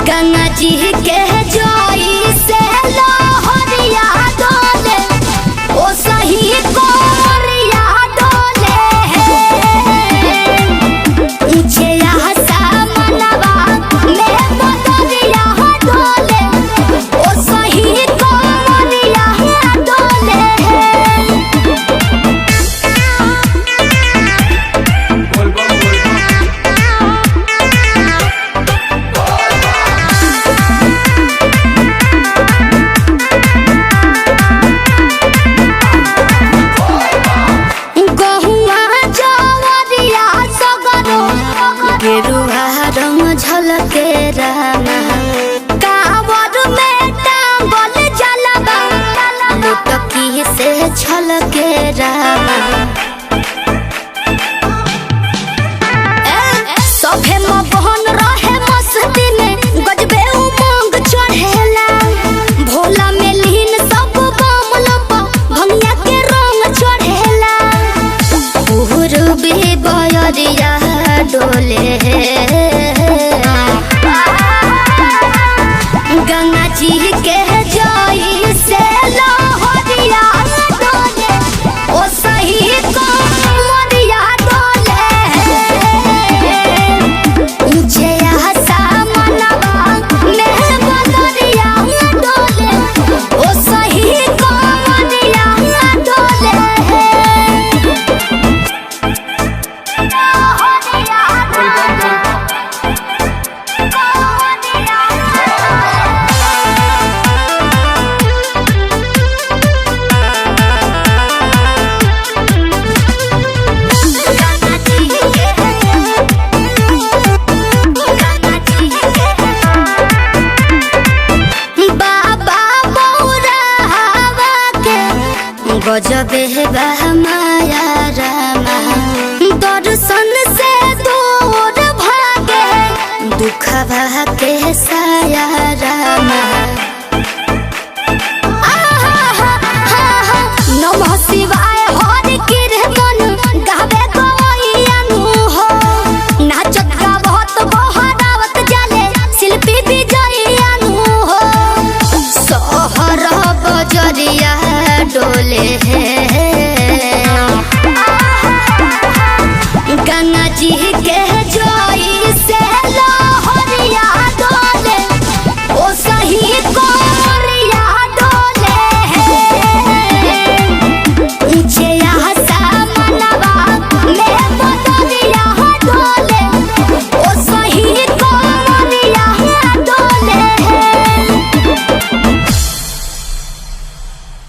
गंगा जी के जोई से लोहरिया डोले, ओ सही कोरिया डोले। ऊंचे सामनवा में बदरिया डोले, ओ सही कोरिया डोले। गेरुआ रंग झलके रामा, कांवर में टांगल जलवा, लुटकी से छलके रामा। सभे मगन रहे मस्ती में, गजबे उमंग चढ़ेला। भोला में लीन सब बमल भंगिया के रंग चढ़ेला। पूर्वी बयरिया डोले, गंगा जी के जोई से लोहरिया डोले, ओ सही कोरिया डोले। ऊंचे सामनवा में बदरिया डोले, ओ सही कोरिया डोले। गजबे बा माया रामा, दर्शन से दूर भागे, दुख भागे साया रामा।